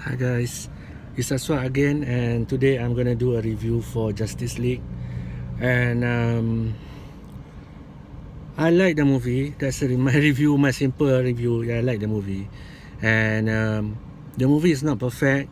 Hi guys, it's Aswa again, and today I'm gonna do a review for Justice League. And I like the movie. That's my review, my simple review. Yeah, I like the movie, and the movie is not perfect,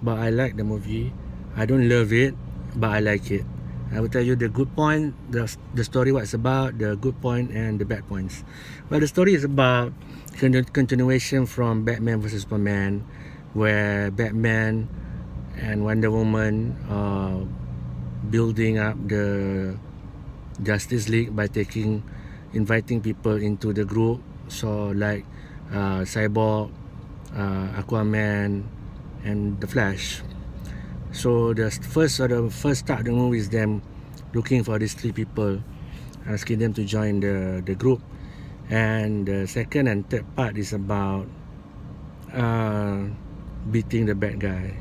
but I like the movie. I don't love it, but I like it. I will tell you the good point, the story, what it's about, the good point and the bad points. Well, the story is about continuation from Batman vs Superman, where Batman and Wonder Woman are building up the Justice League by inviting people into the group. So like Cyborg, Aquaman, and the Flash. So the first start of the movie is them looking for these three people, asking them to join the group. And the second and third part is about beating the bad guy,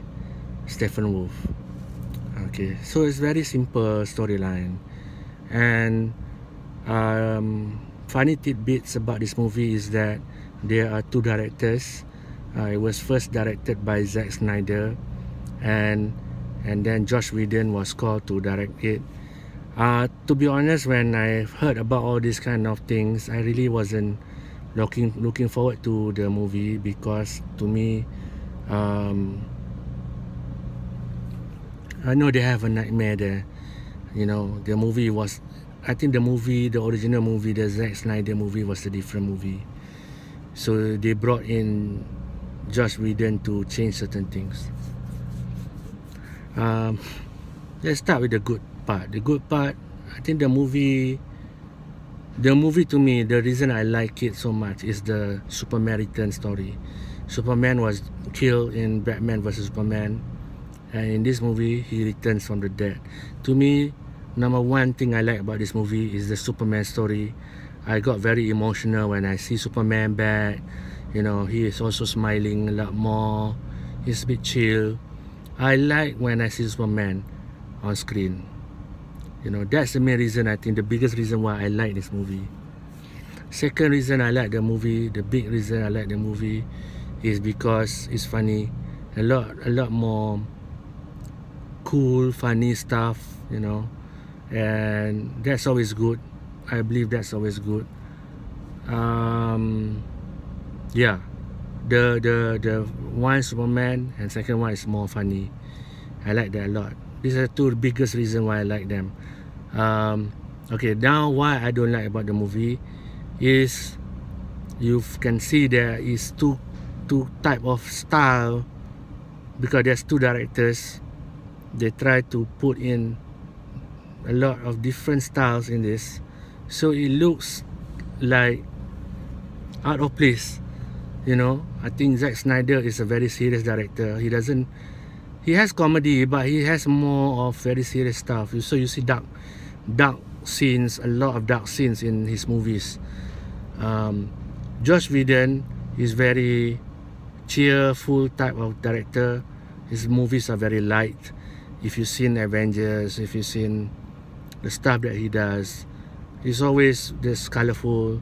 Steppenwolf. Okay, so it's very simple storyline. And funny tidbits about this movie is that there are two directors. It was first directed by Zack Snyder, and then Joss Whedon was called to direct it. To be honest, when I heard about all these kind of things, I really wasn't looking forward to the movie, because to me, I know they have a nightmare there. You know, the movie was, I think the original movie, the Zack Snyder movie, was a different movie. So they brought in Joss Whedon to change certain things. Let's start with the good part. The good part, I think the movie to me, the reason I like it so much is the Superman return story. Superman was killed in Batman vs Superman, and in this movie he returns from the dead. To me, number one thing I like about this movie is the Superman story. I got very emotional when I see Superman back. You know, he is also smiling a lot more. He's a bit chill. I like when I see Superman on screen. You know, that's the main reason, I think the biggest reason why I like this movie. Second reason I like the movie, the big reason I like the movie, is because it's funny. A lot more cool, funny stuff, you know, and that's always good. I believe that's always good. Yeah, the one Superman and second one is more funny. I like that a lot. These are two biggest reasons why I like them. Okay, now why I don't like about the movie is you can see there is two type of style, because there's two directors. They try to put in a lot of different styles in this, so it looks like out of place. You know, I think Zack Snyder is a very serious director. He has comedy, but he has more of very serious stuff. So you see dark scenes, a lot of dark scenes in his movies. Joss Whedon is very cheerful type of director. His movies are very light. If you've seen Avengers, if you've seen the stuff that he does, it's always this colorful,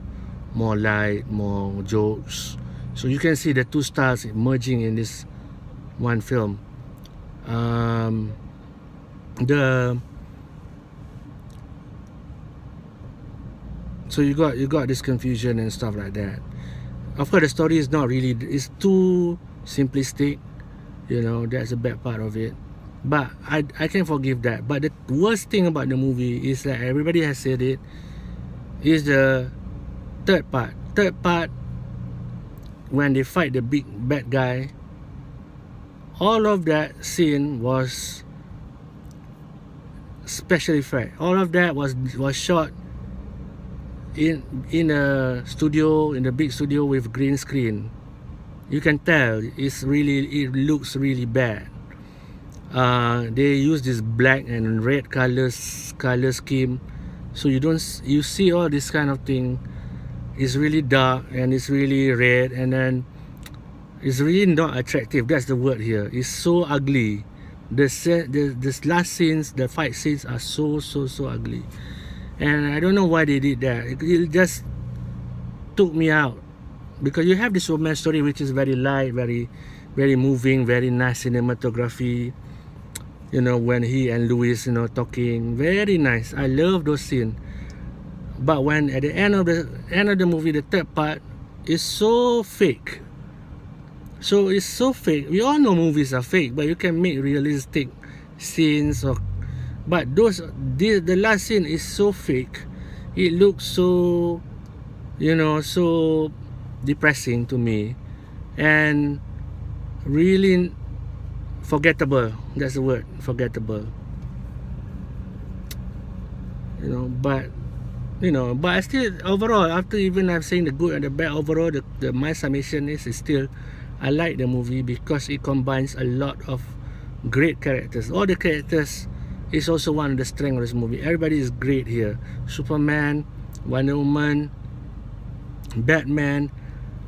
more light, more jokes. So you can see the two styles merging in this one film. So you got this confusion and stuff like that. Of course, the story is not really, it's too simplistic. You know, that's a bad part of it. But I can forgive that. But the worst thing about the movie is that everybody has said it, is the third part. When they fight the big bad guy, all of that scene was special effect. All of that was shot in a studio, in the big studio with green screen. You can tell it looks really bad. They use this black and red color scheme, so you see all this kind of thing. It's really dark and it's really red, and then it's really not attractive. That's the word here. It's so ugly. The last scenes, the fight scenes are so ugly, and I don't know why they did that. It just took me out, because you have this romance story which is very light, very very moving, very nice cinematography. You know, when he and Louis, you know, talking, very nice. I love those scenes. But when at the end of the movie, the third part is so fake. So it's so fake. We all know movies are fake, but you can make realistic scenes. But the last scene is so fake. It looks so, you know, so depressing to me, and really forgettable. That's the word, forgettable. You know, but I still, overall, after even I'm saying the good and the bad, overall, my summation is still, I like the movie because it combines a lot of great characters. All the characters is also one of the strengths of this movie. Everybody is great here. Superman, Wonder Woman, Batman,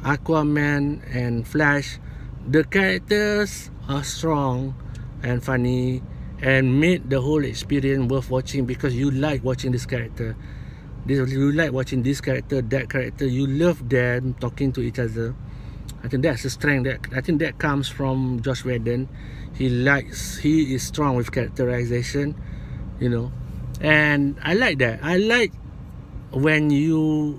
Aquaman, and Flash. The characters are strong and funny and made the whole experience worth watching because you like watching this character. You like watching this character, that character. You love them talking to each other. I think that's the strength. I think that comes from Joss Whedon. He is strong with characterization, you know, and I like that. I like when you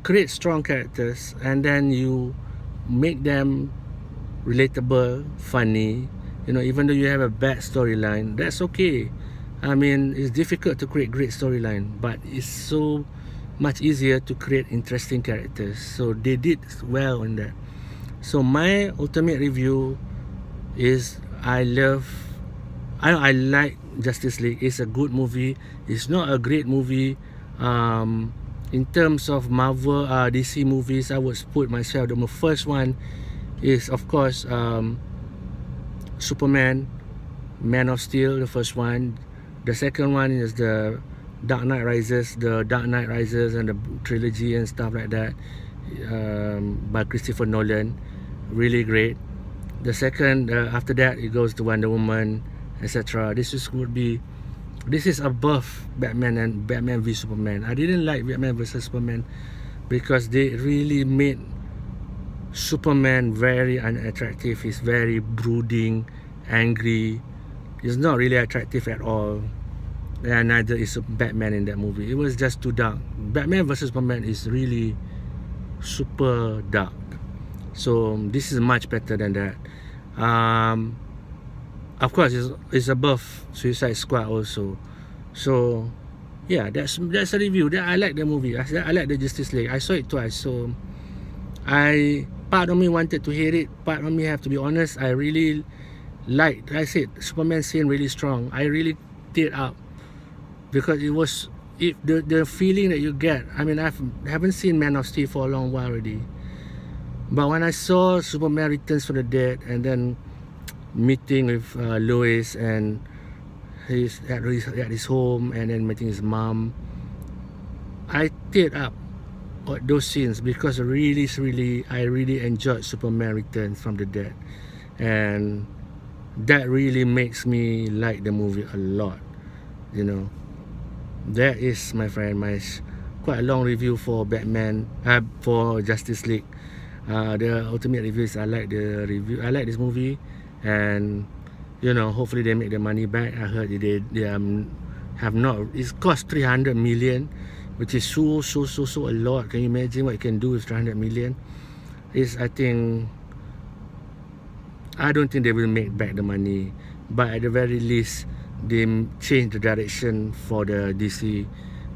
create strong characters and then you make them relatable, funny. You know, even though you have a bad storyline, that's okay. I mean, it's difficult to create great storyline, but it's so much easier to create interesting characters. So they did well in that. So my ultimate review is I like Justice League. It's a good movie. It's not a great movie. In terms of Marvel, DC movies, I would put myself. The first one is, of course, Superman, Man of Steel, the first one. The second one is the Dark Knight Rises, and the trilogy and stuff like that, by Christopher Nolan. Really great. The second, after that, it goes to Wonder Woman, etc. This is above Batman and Batman v Superman. I didn't like Batman vs Superman because they really made Superman very unattractive. He's very brooding, angry. He's not really attractive at all. And neither is Batman in that movie. It was just too dark. Batman vs Superman is really super dark. So this is much better than that. Of course, it's above Suicide Squad also. So yeah, that's a review. I like the movie. I like the Justice League. I saw it twice. So part of me wanted to hate it. Part of me, have to be honest, I really liked. I said Superman scene really strong. I really teared up because it was the feeling that you get. I mean, I haven't seen Man of Steel for a long while already, but when I saw Superman Returns from the Dead and then meeting with Lois and he's at his home and then meeting his mom, I teared up at those scenes because I really enjoyed Superman Returns from the Dead, and that really makes me like the movie a lot. You know, that is, my friend, quite a long review for Batman, for Justice League. The ultimate review is I like this movie, and you know, hopefully they make the money back. I heard they have not. It's cost 300 million, which is so a lot. Can you imagine what you can do with 300 million? I don't think they will make back the money, but at the very least they change the direction for the DC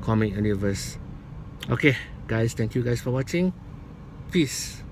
comic universe. Okay guys, thank you guys for watching. Peace.